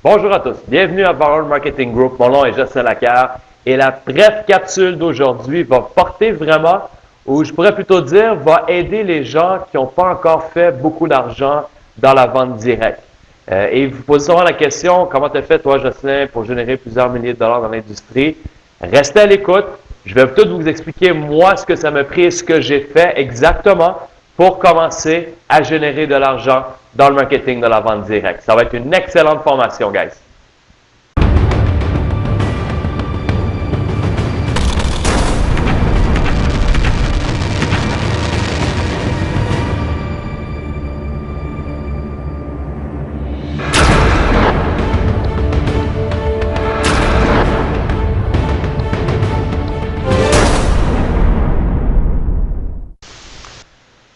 Bonjour à tous, bienvenue à Bauer Marketing Group. Mon nom est Jocelyn Lacarre et la brève capsule d'aujourd'hui va porter vraiment, ou je pourrais plutôt dire, va aider les gens qui n'ont pas encore fait beaucoup d'argent dans la vente directe. Et vous posez souvent la question, comment tu as fait toi Jocelyn pour générer plusieurs milliers de dollars dans l'industrie? Restez à l'écoute, je vais tout vous expliquer moi ce que ça m'a pris et ce que j'ai fait exactement pour commencer à générer de l'argent dans le marketing de la vente directe. Ça va être une excellente formation, guys.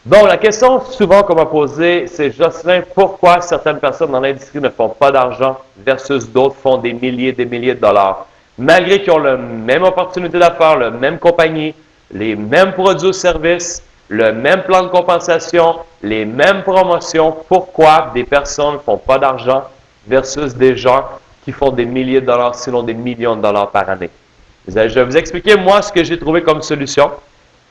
Donc, la question souvent qu'on m'a posée, c'est Jocelyn, pourquoi certaines personnes dans l'industrie ne font pas d'argent versus d'autres font des milliers de dollars, malgré qu'ils ont la même opportunité d'affaires, la même compagnie, les mêmes produits ou services, le même plan de compensation, les mêmes promotions, pourquoi des personnes ne font pas d'argent versus des gens qui font des milliers de dollars, sinon des millions de dollars par année. Je vais vous expliquer moi ce que j'ai trouvé comme solution.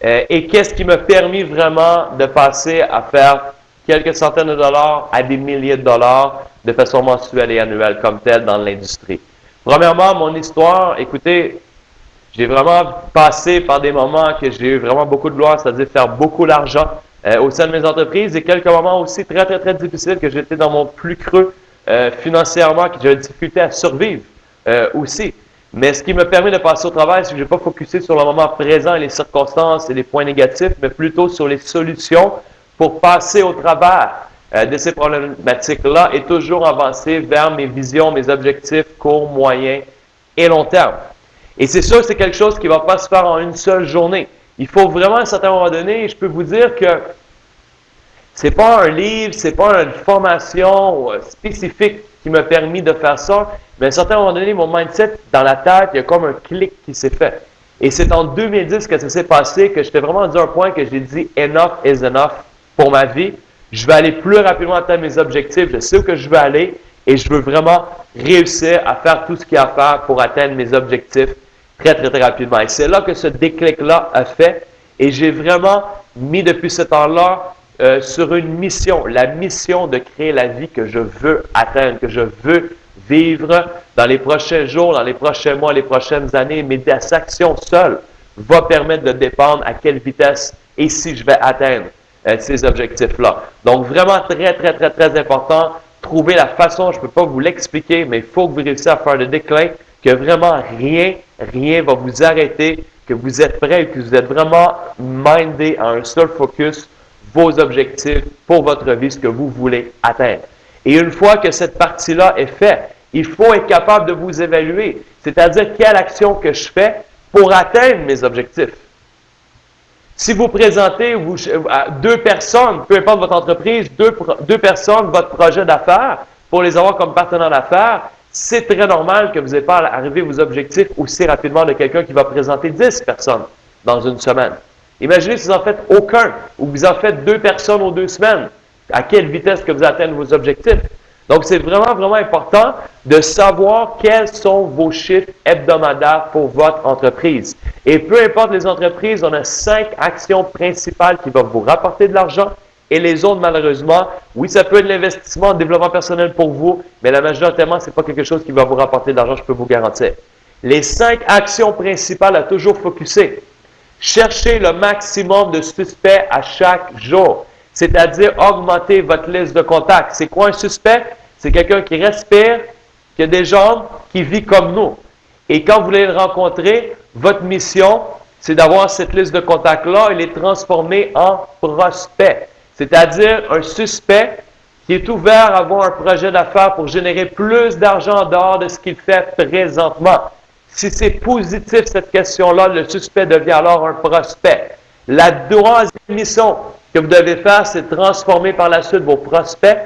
Et qu'est-ce qui m'a permis vraiment de passer à faire quelques centaines de dollars à des milliers de dollars de façon mensuelle et annuelle comme telle dans l'industrie. Premièrement, mon histoire, écoutez, j'ai vraiment passé par des moments que j'ai eu vraiment beaucoup de gloire, c'est-à-dire faire beaucoup d'argent au sein de mes entreprises et quelques moments aussi très difficiles que j'étais dans mon plus creux financièrement, que j'avais difficulté à survivre aussi. Mais ce qui me permet de passer au travail, c'est que je n'ai pas focusé sur le moment présent et les circonstances et les points négatifs, mais plutôt sur les solutions pour passer au travers de ces problématiques-là et toujours avancer vers mes visions, mes objectifs court, moyen et long terme. Et c'est sûr que c'est quelque chose qui ne va pas se faire en une seule journée. Il faut vraiment à un certain moment donné, je peux vous dire que ce n'est pas un livre, ce n'est pas une formation spécifique qui m'a permis de faire ça, mais à un certain moment donné, mon mindset dans la tête, il y a comme un clic qui s'est fait. Et c'est en 2010 que ça s'est passé, que j'étais vraiment rendu à un point que j'ai dit « enough is enough » pour ma vie. Je vais aller plus rapidement atteindre mes objectifs, je sais où que je veux aller et je veux vraiment réussir à faire tout ce qu'il y a à faire pour atteindre mes objectifs très rapidement. Et c'est là que ce déclic-là a fait et j'ai vraiment mis depuis ce temps-là sur une mission, la mission de créer la vie que je veux atteindre, que je veux vivre dans les prochains jours, dans les prochains mois, les prochaines années. Mais cette action seule va permettre de dépendre à quelle vitesse et si je vais atteindre ces objectifs-là. Donc, vraiment très important, trouver la façon, je ne peux pas vous l'expliquer, mais il faut que vous réussissiez à faire le déclin, que vraiment rien va vous arrêter, que vous êtes prêt et que vous êtes vraiment mindé à un seul focus, vos objectifs pour votre vie, ce que vous voulez atteindre. Et une fois que cette partie-là est faite, il faut être capable de vous évaluer, c'est-à-dire quelle action que je fais pour atteindre mes objectifs. Si vous présentez à deux personnes, peu importe votre entreprise, deux personnes, votre projet d'affaires, pour les avoir comme partenaires d'affaires, c'est très normal que vous n'ayez pas arrivé à vos objectifs aussi rapidement de quelqu'un qui va présenter 10 personnes dans une semaine. Imaginez si vous n'en faites aucun, ou vous en faites 2 personnes aux 2 semaines. À quelle vitesse que vous atteignez vos objectifs. Donc, c'est vraiment important de savoir quels sont vos chiffres hebdomadaires pour votre entreprise. Et peu importe les entreprises, on a 5 actions principales qui vont vous rapporter de l'argent et les autres, malheureusement, oui, ça peut être l'investissement en développement personnel pour vous, mais la majoritairement, ce n'est pas quelque chose qui va vous rapporter de l'argent, je peux vous garantir. Les 5 actions principales à toujours focuser. Cherchez le maximum de suspects à chaque jour. C'est-à-dire augmenter votre liste de contacts. C'est quoi un suspect? C'est quelqu'un qui respire, qui a des jambes, qui vit comme nous. Et quand vous voulez le rencontrer, votre mission, c'est d'avoir cette liste de contacts-là et les transformer en prospects. C'est-à-dire un suspect qui est ouvert à avoir un projet d'affaires pour générer plus d'argent en dehors de ce qu'il fait présentement. Si c'est positif cette question-là, le suspect devient alors un prospect. La troisième mission que vous devez faire, c'est de transformer par la suite vos prospects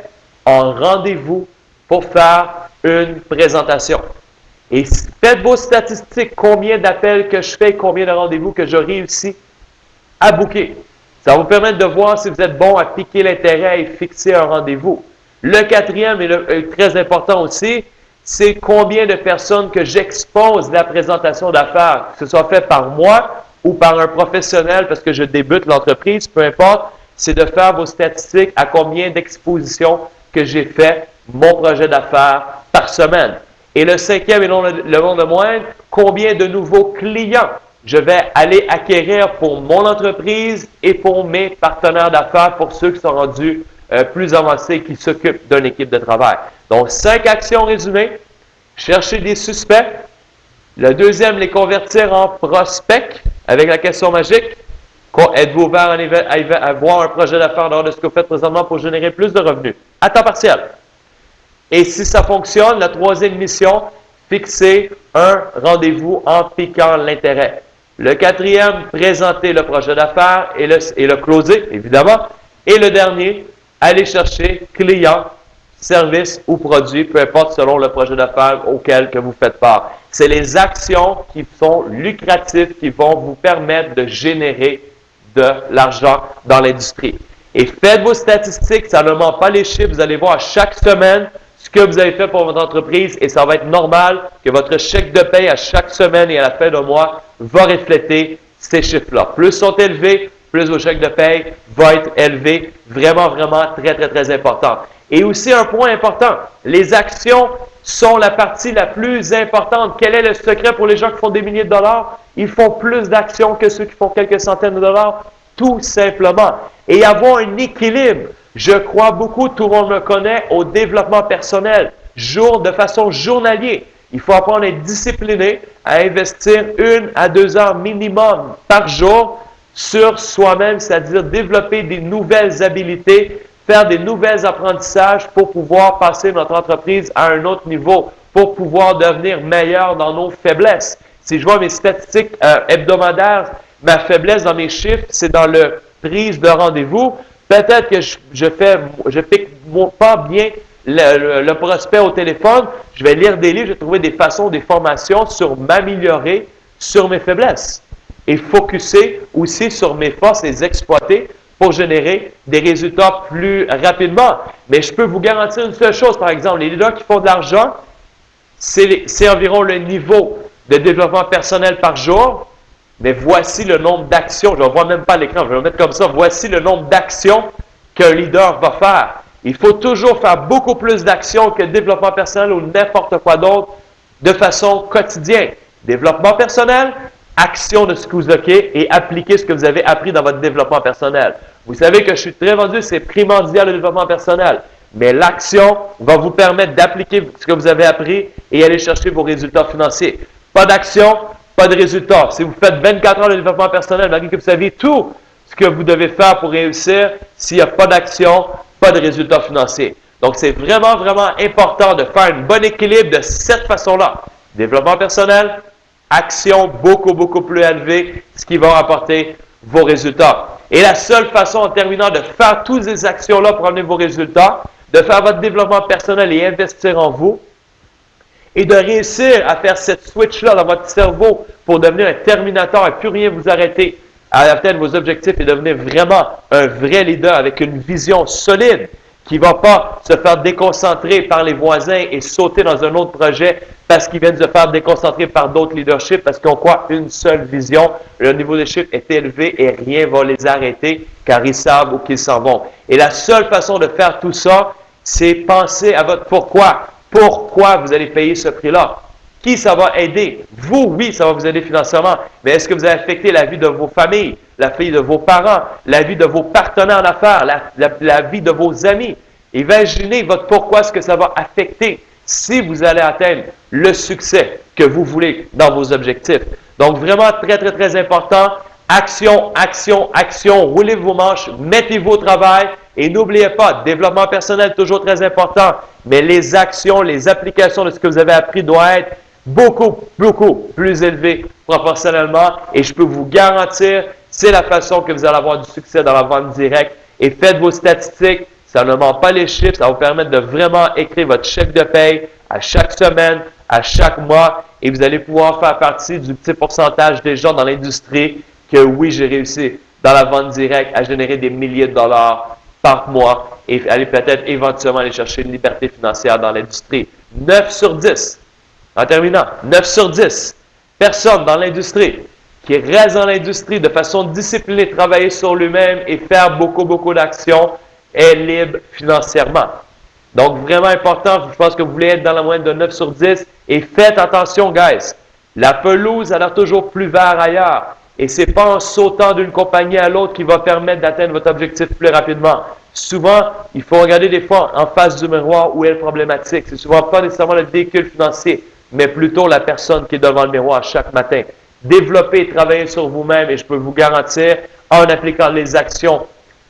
en rendez-vous pour faire une présentation. Et faites vos statistiques, combien d'appels que je fais, combien de rendez-vous que je réussis à booker. Ça va vous permettre de voir si vous êtes bon à piquer l'intérêt et fixer un rendez-vous. Le quatrième est très important aussi, c'est combien de personnes que j'expose la présentation d'affaires, que ce soit fait par moi ou par un professionnel parce que je débute l'entreprise, peu importe, c'est de faire vos statistiques à combien d'expositions que j'ai fait mon projet d'affaires par semaine. Et le cinquième et non le moindre, combien de nouveaux clients je vais aller acquérir pour mon entreprise et pour mes partenaires d'affaires, pour ceux qui sont rendus plus avancés et qui s'occupent d'une équipe de travail. Donc, 5 actions résumées. Chercher des suspects. Le deuxième, les convertir en prospects avec la question magique. Êtes-vous ouvert à avoir un projet d'affaires dehors de ce que vous faites présentement pour générer plus de revenus à temps partiel? Et si ça fonctionne, la troisième mission, fixer un rendez-vous en piquant l'intérêt. Le quatrième, présenter le projet d'affaires et le closer, évidemment. Et le dernier, aller chercher clients, services ou produits, peu importe selon le projet d'affaires auquel que vous faites part. C'est les actions qui sont lucratives qui vont vous permettre de générer de l'argent dans l'industrie. Et faites vos statistiques, ça ne ment pas les chiffres, vous allez voir à chaque semaine ce que vous avez fait pour votre entreprise et ça va être normal que votre chèque de paie à chaque semaine et à la fin du mois va refléter ces chiffres-là. Plus sont élevés, plus vos chèques de paie va être élevé. Vraiment, vraiment très, très, très important. Et aussi un point important, les actions sont la partie la plus importante. Quel est le secret pour les gens qui font des milliers de dollars? Ils font plus d'actions que ceux qui font quelques centaines de dollars, tout simplement. Et avoir un équilibre. Je crois beaucoup, tout le monde me connaît, au développement personnel, de façon journalière. Il faut apprendre à être discipliné, à investir 1 à 2 heures minimum par jour sur soi-même, c'est-à-dire développer des nouvelles habiletés, faire des nouveaux apprentissages pour pouvoir passer notre entreprise à un autre niveau, pour pouvoir devenir meilleur dans nos faiblesses. Si je vois mes statistiques hebdomadaires, ma faiblesse dans mes chiffres, c'est dans le prise de rendez-vous. Peut-être que je pique pas bien le prospect au téléphone. Je vais lire des livres, je vais trouver des façons, des formations sur m'améliorer sur mes faiblesses. Et focuser aussi sur mes forces et les exploiter pour générer des résultats plus rapidement. Mais je peux vous garantir une seule chose, par exemple, les leaders qui font de l'argent, c'est environ le niveau de développement personnel par jour. Mais voici le nombre d'actions, je ne vois même pas l'écran, je vais le mettre comme ça, voici le nombre d'actions qu'un leader va faire. Il faut toujours faire beaucoup plus d'actions que le développement personnel ou n'importe quoi d'autre de façon quotidienne. Développement personnel, action de ce que vous avez et appliquez ce que vous avez appris dans votre développement personnel. Vous savez que je suis très vendu, c'est primordial le développement personnel. Mais l'action va vous permettre d'appliquer ce que vous avez appris et aller chercher vos résultats financiers. Pas d'action, pas de résultats. Si vous faites 24 heures de développement personnel, malgré que vous savez tout ce que vous devez faire pour réussir, s'il n'y a pas d'action, pas de résultats financiers. Donc, c'est vraiment, vraiment important de faire un bon équilibre de cette façon-là. Développement personnel, action beaucoup, beaucoup plus élevée, ce qui va rapporter vos résultats. Et la seule façon, en terminant, de faire toutes ces actions-là pour amener vos résultats, de faire votre développement personnel et investir en vous, et de réussir à faire cette switch-là dans votre cerveau pour devenir un terminateur et plus rien vous arrêter à atteindre vos objectifs et devenir vraiment un vrai leader avec une vision solide qui ne va pas se faire déconcentrer par les voisins et sauter dans un autre projet parce qu'ils viennent se faire déconcentrer par d'autres leaderships parce qu'on croit une seule vision. Le niveau des chiffres est élevé et rien ne va les arrêter car ils savent où qu'ils s'en vont. Et la seule façon de faire tout ça, c'est penser à votre pourquoi. Pourquoi vous allez payer ce prix-là? Qui ça va aider? Vous, oui, ça va vous aider financièrement. Mais est-ce que vous allez affecter la vie de vos familles, la vie de vos parents, la vie de vos partenaires d'affaires, la vie de vos amis? Imaginez votre pourquoi, ce que ça va affecter si vous allez atteindre le succès que vous voulez dans vos objectifs. Donc, vraiment très, très, très important. Action, action, action. Roulez vos manches, mettez-vous au travail. Et n'oubliez pas, développement personnel, toujours très important. Mais les actions, les applications de ce que vous avez appris doivent être beaucoup, beaucoup plus élevées proportionnellement. Et je peux vous garantir, c'est la façon que vous allez avoir du succès dans la vente directe. Et faites vos statistiques. Ça ne ment pas les chiffres. Ça va vous permettre de vraiment écrire votre chèque de paye à chaque semaine, à chaque mois. Et vous allez pouvoir faire partie du petit pourcentage des gens dans l'industrie que oui, j'ai réussi dans la vente directe à générer des milliers de dollars par mois et aller peut-être éventuellement aller chercher une liberté financière dans l'industrie. 9 sur 10. En terminant, 9 sur 10 personnes dans l'industrie qui restent dans l'industrie de façon disciplinée, travailler sur lui-même et faire beaucoup d'actions est libre financièrement. Donc, vraiment important, je pense que vous voulez être dans la moyenne de 9 sur 10 et faites attention, guys. La pelouse a l'air toujours plus vert ailleurs et ce n'est pas en sautant d'une compagnie à l'autre qui va permettre d'atteindre votre objectif plus rapidement. Souvent, il faut regarder des fois en face du miroir où est le problématique. C'est souvent pas nécessairement le véhicule financier, mais plutôt la personne qui est devant le miroir chaque matin. Développez et travaillez sur vous-même et je peux vous garantir, en appliquant les actions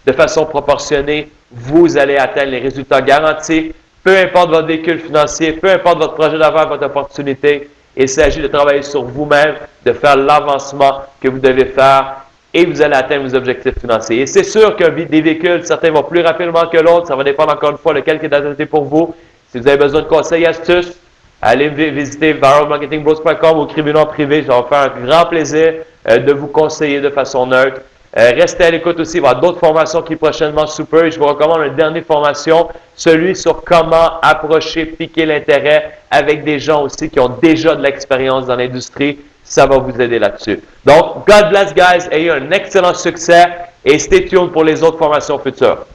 de façon proportionnée, vous allez atteindre les résultats garantis, peu importe votre véhicule financier, peu importe votre projet d'affaires, votre opportunité. Il s'agit de travailler sur vous-même, de faire l'avancement que vous devez faire et vous allez atteindre vos objectifs financiers. Et c'est sûr que des véhicules, certains vont plus rapidement que l'autre, ça va dépendre encore une fois lequel qui est adapté pour vous. Si vous avez besoin de conseils et astuces, allez visiter viralmarketingbros.com ou écrivez-nous en privé. Ça va faire un grand plaisir de vous conseiller de façon neutre. Restez à l'écoute aussi, il va y avoir d'autres formations qui prochainement super. Et je vous recommande une dernière formation, celui sur comment approcher, piquer l'intérêt avec des gens aussi qui ont déjà de l'expérience dans l'industrie. Ça va vous aider là-dessus. Donc, God bless guys, ayez un excellent succès et stay tuned pour les autres formations futures.